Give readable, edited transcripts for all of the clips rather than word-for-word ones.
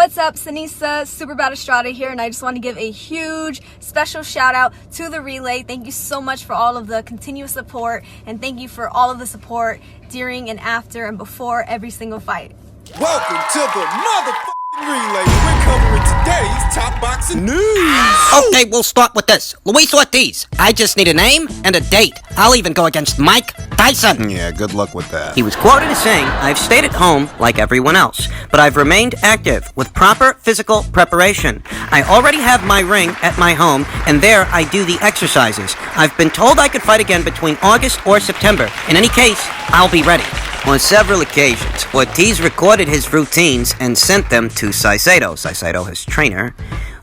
What's up, Sanisa Superbad Estrada here, and I just want to give a huge special shout out to the relay. Thank you so much for all of the continuous support, and thank you for all of the support during and after and before every single fight. Welcome to the motherfucking relay. We're covering today's top boxing news. Okay, we'll start with this. Luis Ortiz. I just need a name and a date. I'll even go against Mike Tyson. Yeah, good luck with that. He was quoted as saying, "I've stayed at home like everyone else, but I've remained active with proper physical preparation. I already have my ring at my home, and there I do the exercises. I've been told I could fight again between August or September. In any case, I'll be ready." On several occasions, Ortiz recorded his routines and sent them to Caicedo, his trainer,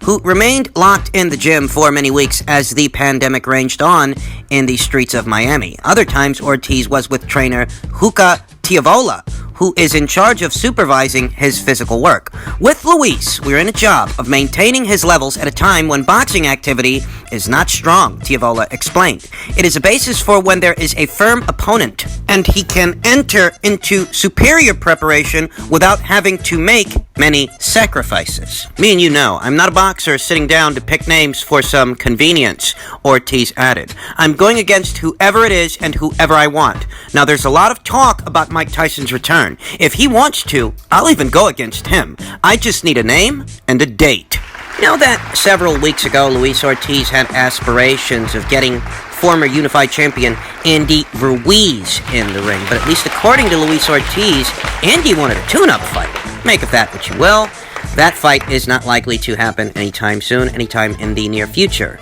who remained locked in the gym for many weeks as the pandemic raged on in the streets of Miami. Other times, Ortiz was with trainer Huka Tiavola, who is in charge of supervising his physical work. With Luis, we're in a job of maintaining his levels at a time when boxing activity is not strong, Tiavola explained. It is a basis for when there is a firm opponent, and he can enter into superior preparation without having to make many sacrifices. Me and you know, I'm not a boxer sitting down to pick names for some convenience, Ortiz added. I'm going against whoever it is and whoever I want. Now, there's a lot of talk about Mike Tyson's return. If he wants to, I'll even go against him. I just need a name and a date. You know that several weeks ago, Luis Ortiz had aspirations of getting former unified champion Andy Ruiz in the ring, but at least according to Luis Ortiz, Andy wanted a tune-up fight. Make of that what you will. That fight is not likely to happen anytime soon, anytime in the near future.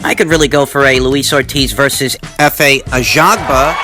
I could really go for a Luis Ortiz versus Efe Ajagba.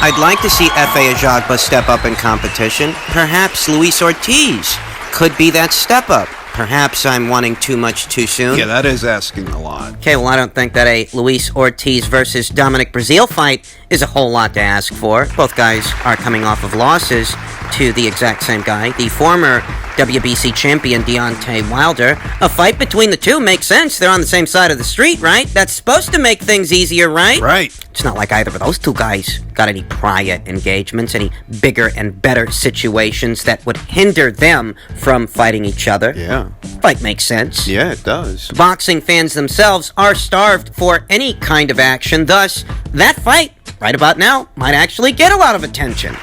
I'd like to see Efe Ajagba step up in competition. Perhaps Luis Ortiz could be that step up. Perhaps I'm wanting too much too soon. Yeah, that is asking a lot. Okay, well, I don't think that a Luis Ortiz versus Dominic Breazeale fight is a whole lot to ask for. Both guys are coming off of losses to the exact same guy, the former WBC champion Deontay Wilder. A fight between the two makes sense. They're on the same side of the street, right? That's supposed to make things easier, right? Right. It's not like either of those two guys got any prior engagements, any bigger and better situations that would hinder them from fighting each other. Yeah. Fight makes sense. Yeah, it does. Boxing fans themselves are starved for any kind of action, thus, that fight, right about now, might actually get a lot of attention.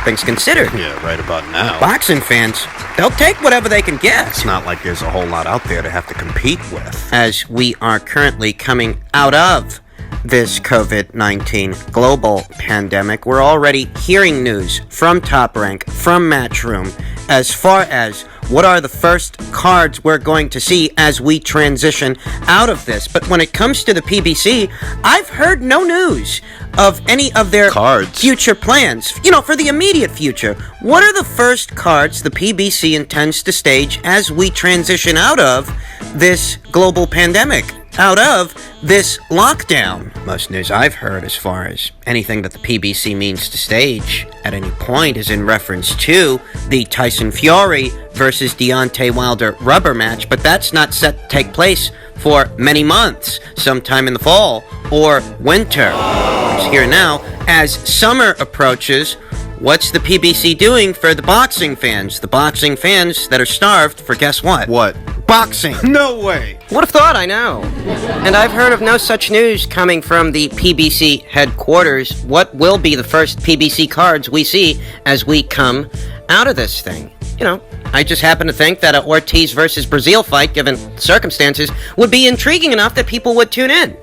Things considered. Yeah, right about now. Boxing fans, they'll take whatever they can get. It's not like there's a whole lot out there to have to compete with. As we are currently coming out of this COVID-19 global pandemic, we're already hearing news from Top Rank, from Matchroom, as far as what are the first cards we're going to see as we transition out of this. But when it comes to the PBC, I've heard no news of any of their cards, future plans, for the immediate future. What are the first cards the PBC intends to stage as we transition out of this global pandemic, out of this lockdown? Most news I've heard as far as anything that the PBC means to stage at any point is in reference to the Tyson Fury versus Deontay Wilder rubber match, but that's not set to take place for many months, sometime in the fall or winter. It's here now. As summer approaches, what's the PBC doing for the boxing fans? The boxing fans that are starved for, guess what? What? Boxing. No way. Would have thought, I know. And I've heard of no such news coming from the PBC headquarters. What will be the first PBC cards we see as we come out of this thing? I just happen to think that an Ortiz versus Breazeale fight, given circumstances, would be intriguing enough that people would tune in.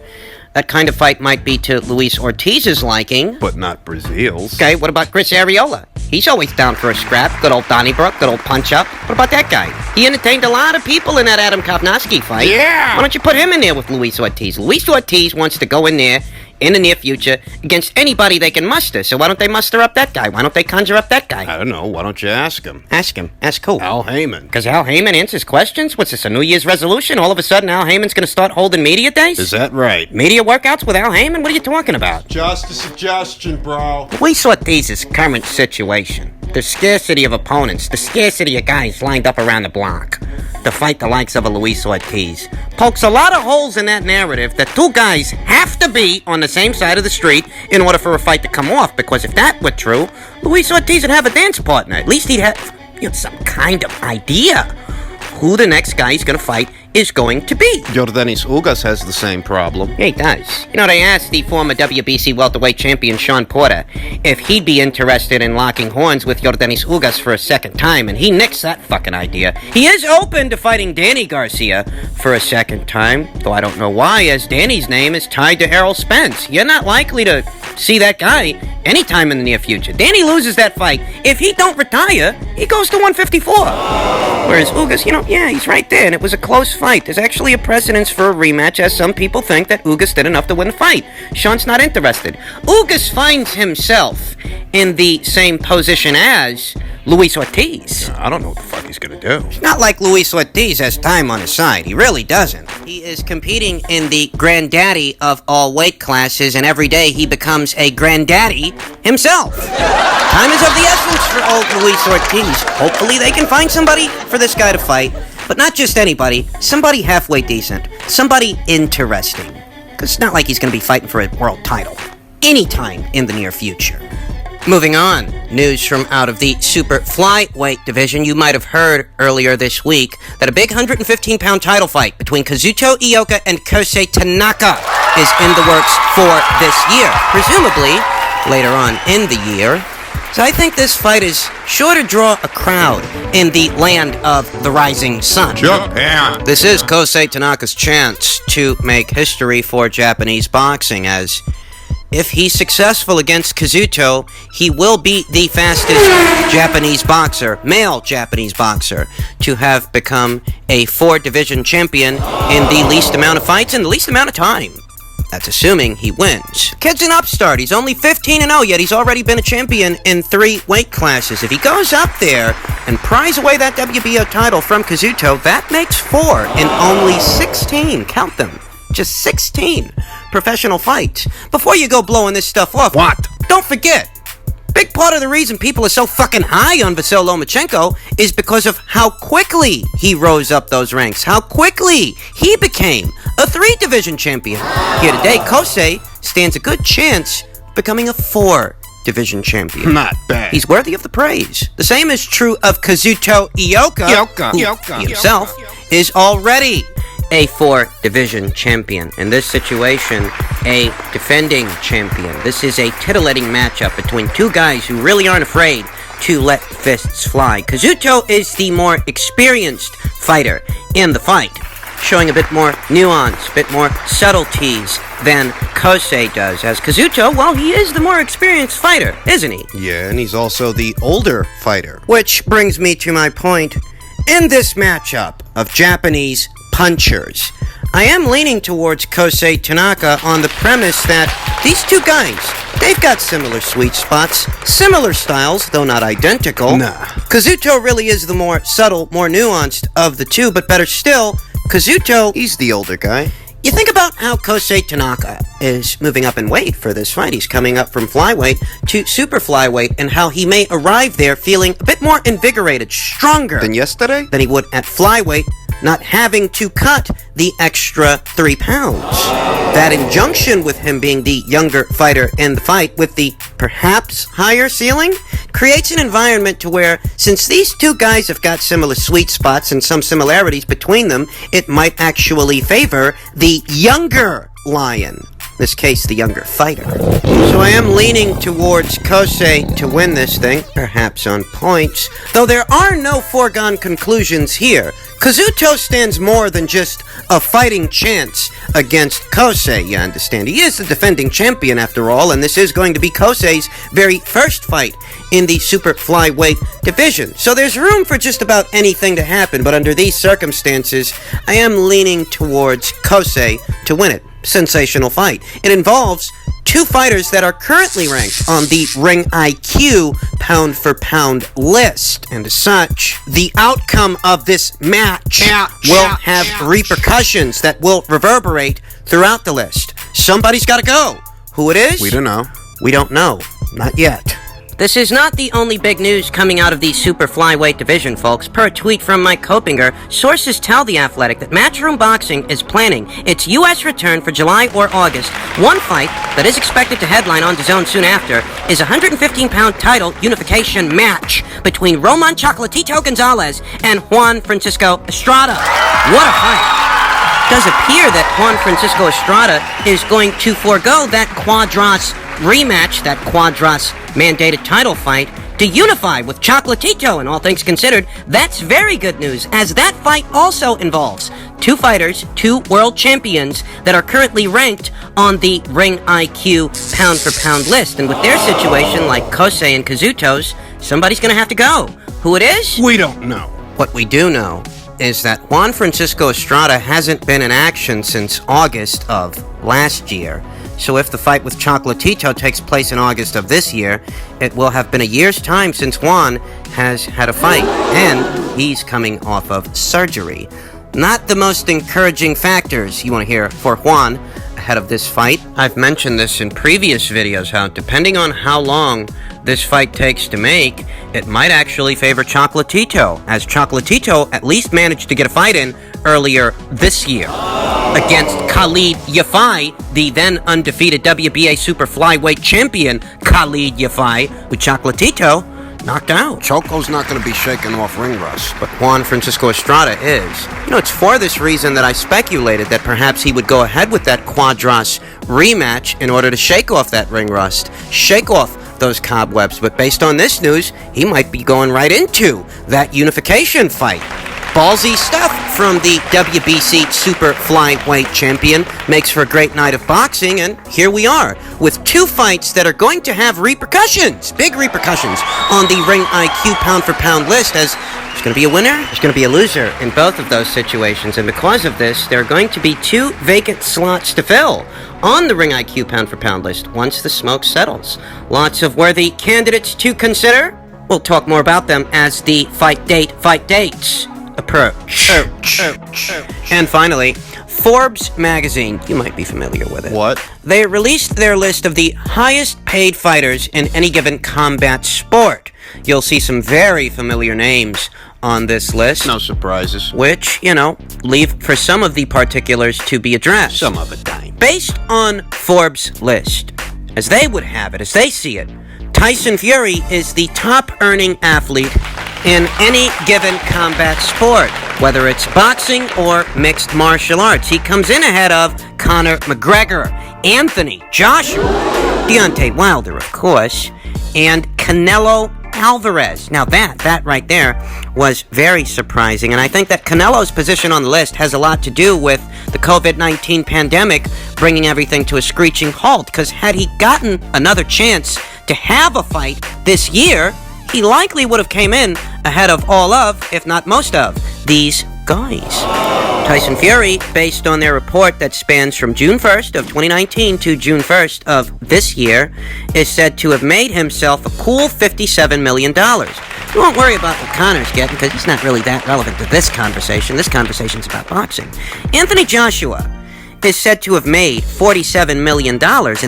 That kind of fight might be to Luis Ortiz's liking. But not Breazeale's. Okay, what about Chris Arreola? He's always down for a scrap. Good old Donnybrook, good old punch-up. What about that guy? He entertained a lot of people in that Adam Kovnowski fight. Yeah! Why don't you put him in there with Luis Ortiz? Luis Ortiz wants to go in there in the near future against anybody they can muster. So why don't they muster up that guy? Why don't they conjure up that guy? I don't know. Why don't you ask him? Ask him. Ask who? Al Heyman. Because Al Heyman answers questions? What's this, a New Year's resolution? All of a sudden Al Heyman's going to start holding media days? Is that right? Media workouts with Al Heyman? What are you talking about? Just a suggestion, bro. Luis Ortiz's current situation, the scarcity of opponents, the scarcity of guys lined up around the block to fight the likes of a Luis Ortiz, pokes a lot of holes in that narrative that two guys have to be on the same side of the street in order for a fight to come off, because if that were true, Luis Ortiz would have a dance partner. At least he'd have some kind of idea who the next guy he's going to fight is going to be. Yordenis Ugas has the same problem. Yeah, he does. You know, they asked the former WBC welterweight champion Sean Porter if he'd be interested in locking horns with Yordenis Ugas for a second time, and he nixed that fucking idea. He is open to fighting Danny Garcia for a second time, though I don't know why, as Danny's name is tied to Errol Spence. You're not likely to see that guy anytime in the near future. Danny loses that fight. If he don't retire, he goes to 154. Whereas Ugas, yeah, he's right there, and it was a close fight. There's actually a precedence for a rematch, as some people think that Ugas did enough to win the fight. Sean's not interested. Ugas finds himself in the same position as Luis Ortiz. I don't know what the fuck he's gonna do. It's not like Luis Ortiz has time on his side. He really doesn't. He is competing in the granddaddy of all weight classes, and every day he becomes a granddaddy himself. Time is of the essence for old Luis Ortiz. Hopefully they can find somebody for this guy to fight. But not just anybody, somebody halfway decent, somebody interesting. Because it's not like he's going to be fighting for a world title anytime in the near future. Moving on, news from out of the super flyweight division. You might have heard earlier this week that a big 115-pound title fight between Kazuto Ioka and Kosei Tanaka is in the works for this year, presumably later on in the year. So I think this fight is sure to draw a crowd in the land of the rising sun. Japan. This is Kosei Tanaka's chance to make history for Japanese boxing, as if he's successful against Kazuto, he will be the fastest Japanese boxer, male Japanese boxer, to have become a 4-division champion in the least amount of fights in the least amount of time. That's assuming he wins. Kid's an upstart. He's only 15-0, yet he's already been a champion in 3 weight classes. If he goes up there and pries away that WBO title from Kazuto, that makes 4 in only 16. Count them. Just 16 professional fights. Before you go blowing this stuff off, What? don't forget, big part of the reason people are so fucking high on Vasyl Lomachenko is because of how quickly he rose up those ranks, how quickly he became a 3-division champion. Here today, Kosei stands a good chance becoming a 4-division champion. Not bad. He's worthy of the praise. The same is true of Kazuto Ioka, who himself is already a 4-division champion. In this situation, a defending champion. This is a titillating matchup between 2 guys who really aren't afraid to let fists fly. Kazuto is the more experienced fighter in the fight, showing a bit more nuance, a bit more subtleties than Kosei does. As Kazuto, well, he is the more experienced fighter, isn't he? Yeah, and he's also the older fighter. Which brings me to my point. In this matchup of Japanese punchers, I am leaning towards Kosei Tanaka on the premise that these 2 guys, they've got similar sweet spots, similar styles, though not identical. Nah. Kazuto really is the more subtle, more nuanced of the 2, but better still, Kazuto, He's the older guy. you think about how Kosei Tanaka is moving up in weight for this fight. He's coming up from flyweight to super flyweight, and how he may arrive there feeling a bit more invigorated, stronger Than yesterday? than he would at flyweight, not having to cut the extra 3 pounds. That injunction with him being the younger fighter in the fight with the perhaps higher ceiling creates an environment to where, since these 2 guys have got similar sweet spots and some similarities between them, it might actually favor the younger lion. In this case, the younger fighter. So I am leaning towards Kosei to win this thing, perhaps on points, though there are no foregone conclusions here. Kazuto stands more than just a fighting chance against Kosei, you understand. He is the defending champion after all, and this is going to be Kosei's very first fight in the super flyweight division. So there's room for just about anything to happen, but under these circumstances, I am leaning towards Kosei to win it. Sensational fight. It involves 2 fighters that are currently ranked on the Ring IQ pound-for-pound list. And as such, the outcome of this match will have repercussions that will reverberate throughout the list. Somebody's got to go. Who it is? We don't know. We don't know. Not yet. This is not the only big news coming out of the super flyweight division, folks. Per a tweet from Mike Kopinger, sources tell The Athletic that Matchroom Boxing is planning its U.S. return for July or August. One fight that is expected to headline on DAZN soon after is a 115-pound title unification match between Roman Chocolatito Gonzalez and Juan Francisco Estrada. What a fight! It does appear that Juan Francisco Estrada is going to forego that Quadras rematch, that Quadras mandated title fight, to unify with Chocolatito. And all things considered, that's very good news, as that fight also involves two fighters, two world champions that are currently ranked on the Ring IQ pound-for-pound list. And with their situation, like Kosei and Kazuto's, somebody's going to have to go. Who it is? We don't know. What we do know is that Juan Francisco Estrada hasn't been in action since August of last year. So if the fight with Chocolatito takes place in August of this year, it will have been a year's time since Juan has had a fight, and he's coming off of surgery. Not the most encouraging factors you want to hear for Juan ahead of this fight. I've mentioned this in previous videos, how depending on how long this fight takes to make, it might actually favor Chocolatito, as Chocolatito at least managed to get a fight in earlier this year against Khalid Yafai, the then undefeated WBA super flyweight champion Khalid Yafai, with Chocolatito knocked out. Choco's not going to be shaking off ring rust. But Juan Francisco Estrada is. You know, it's for this reason that I speculated that perhaps he would go ahead with that Quadras rematch in order to shake off that ring rust, shake off those cobwebs. But based on this news, he might be going right into that unification fight. Ballsy stuff from the WBC super flyweight champion. Makes for a great night of boxing, and here we are with two fights that are going to have repercussions, big repercussions, on the Ring IQ pound-for-pound list, as there's going to be a winner, there's going to be a loser in both of those situations, and because of this, there are going to be two vacant slots to fill on the Ring IQ pound-for-pound list once the smoke settles. Lots of worthy candidates to consider. We'll talk more about them as the fight dates approach. And finally, Forbes magazine, you might be familiar with it. What? They released their list of the highest paid fighters in any given combat sport. You'll see some very familiar names on this list. No surprises. Which, leave for some of the particulars to be addressed. Some of it dying. Based on Forbes' list, as they would have it, as they see it, Tyson Fury is the top earning athlete in any given combat sport, whether it's boxing or mixed martial arts. He comes in ahead of Conor McGregor, Anthony Joshua, Deontay Wilder, of course, and Canelo Alvarez. Now that right there was very surprising, and I think that Canelo's position on the list has a lot to do with the COVID-19 pandemic bringing everything to a screeching halt, because had he gotten another chance to have a fight this year, he likely would have came in ahead of all of, if not most of, these guys. Tyson Fury, based on their report that spans from June 1st of 2019 to June 1st of this year, is said to have made himself a cool $57 million. We won't worry about what Conor's getting, because he's not really that relevant to this conversation. This conversation's about boxing. Anthony Joshua is said to have made $47 million, and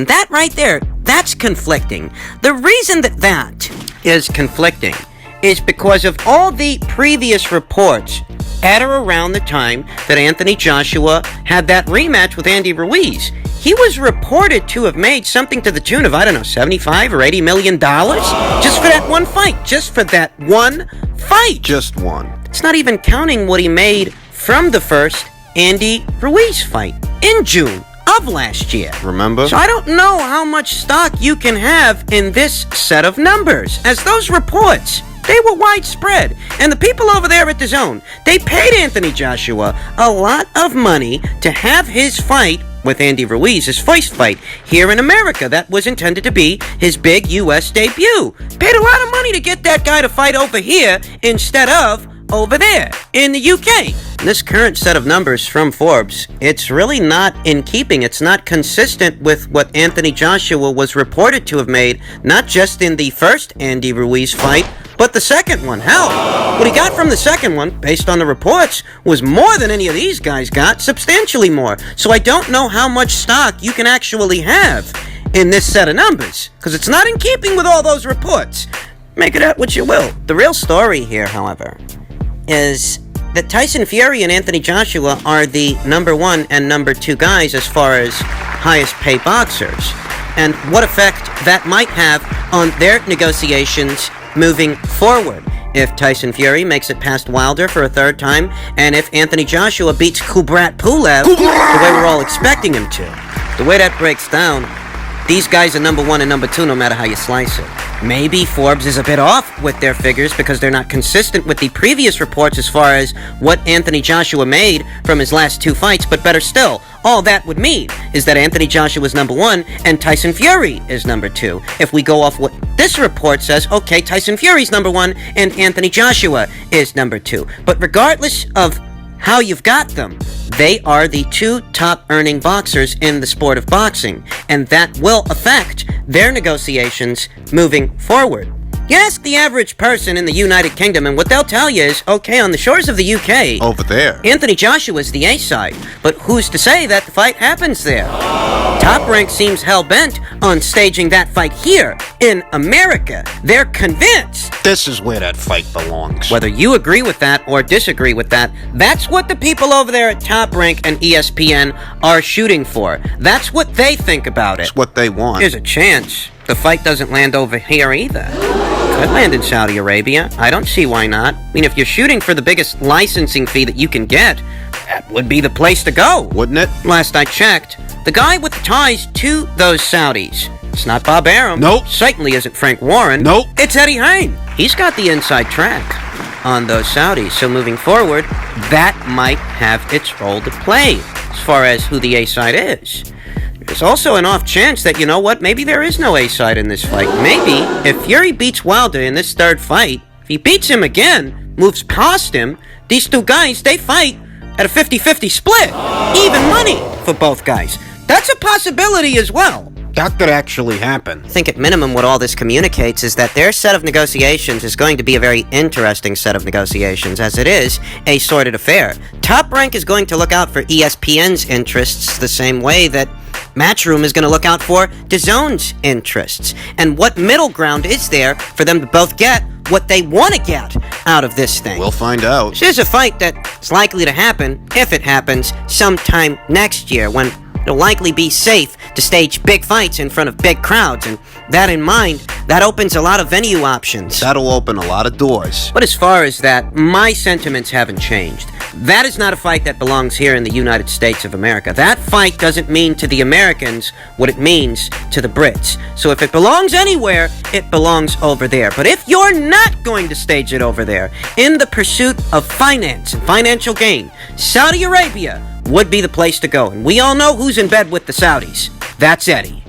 that right there, that's conflicting. The reason that is conflicting is because of all the previous reports at or around the time that Anthony Joshua had that rematch with Andy Ruiz. He was reported to have made something to the tune of, $75 or $80 million just for that one fight. Just for that one fight. Just one. It's not even counting what he made from the first Andy Ruiz fight in June of last year. Remember? So I don't know how much stock you can have in this set of numbers, as those reports, they were widespread. And the people over there at DAZN, they paid Anthony Joshua a lot of money to have his fight with Andy Ruiz, his first fight here in America. That was intended to be his big U.S. debut. Paid a lot of money to get that guy to fight over here instead of over there in the UK. This current set of numbers from Forbes, it's really not in keeping. It's not consistent with what Anthony Joshua was reported to have made, not just in the first Andy Ruiz fight, but the second one. Hell, what he got from the second one, based on the reports, was more than any of these guys got, substantially more. So I don't know how much stock you can actually have in this set of numbers, because it's not in keeping with all those reports. Make it out what you will. The real story here, however, is that Tyson Fury and Anthony Joshua are the number 1 and number 2 guys as far as highest paid boxers, and what effect that might have on their negotiations moving forward. If Tyson Fury makes it past Wilder for a 3rd time, and if Anthony Joshua beats Kubrat Pulev the way we're all expecting him to. The way that breaks down, these guys are number 1 and number 2 no matter how you slice it. Maybe Forbes is a bit off with their figures because they're not consistent with the previous reports as far as what Anthony Joshua made from his last 2 fights, but better still, all that would mean is that Anthony Joshua is number 1 and Tyson Fury is number 2. If we go off what this report says, okay, Tyson Fury's number 1 and Anthony Joshua is number 2. But regardless of how you've got them, they are the 2 top earning boxers in the sport of boxing, and that will affect their negotiations moving forward. You ask the average person in the United Kingdom, and what they'll tell you is, okay, on the shores of the UK, Over there. Anthony Joshua is the A-side, but who's to say that the fight happens there? Top Rank seems hell-bent on staging that fight here in America. They're convinced. This is where that fight belongs. Whether you agree with that or disagree with that, that's what the people over there at Top Rank and ESPN are shooting for. That's what they think about it. It's what they want. There's a chance the fight doesn't land over here either. Could land in Saudi Arabia. I don't see why not. I mean, if you're shooting for the biggest licensing fee that you can get, that would be the place to go. Wouldn't it? Last I checked, the guy with the ties to those Saudis, it's not Bob Arum. Nope. Certainly isn't Frank Warren. Nope. It's Eddie Hearn. He's got the inside track on those Saudis. So moving forward, that might have its role to play as far as who the A-side is. There's also an off chance that, you know what, maybe there is no A-side in this fight. Maybe if Fury beats Wilder in this 3rd fight, if he beats him again, moves past him, these 2 guys, they fight at a 50-50 split. Even money for both guys. That's a possibility as well. That could actually happen. I think at minimum what all this communicates is that their set of negotiations is going to be a very interesting set of negotiations, as it is a sordid affair. Top Rank is going to look out for ESPN's interests the same way that Matchroom is going to look out for DAZN's interests. And what middle ground is there for them to both get what they want to get out of this thing? We'll find out. This is a fight that's likely to happen, if it happens, sometime next year, when it'll likely be safe to stage big fights in front of big crowds, and that in mind, that opens a lot of venue options. That'll open a lot of doors. But as far as that, my sentiments haven't changed. That is not a fight that belongs here in the United States of America. That fight doesn't mean to the Americans what it means to the Brits. So if it belongs anywhere, it belongs over there. But if you're not going to stage it over there, in the pursuit of finance and financial gain, Saudi Arabia would be the place to go. And we all know who's in bed with the Saudis. That's Eddie.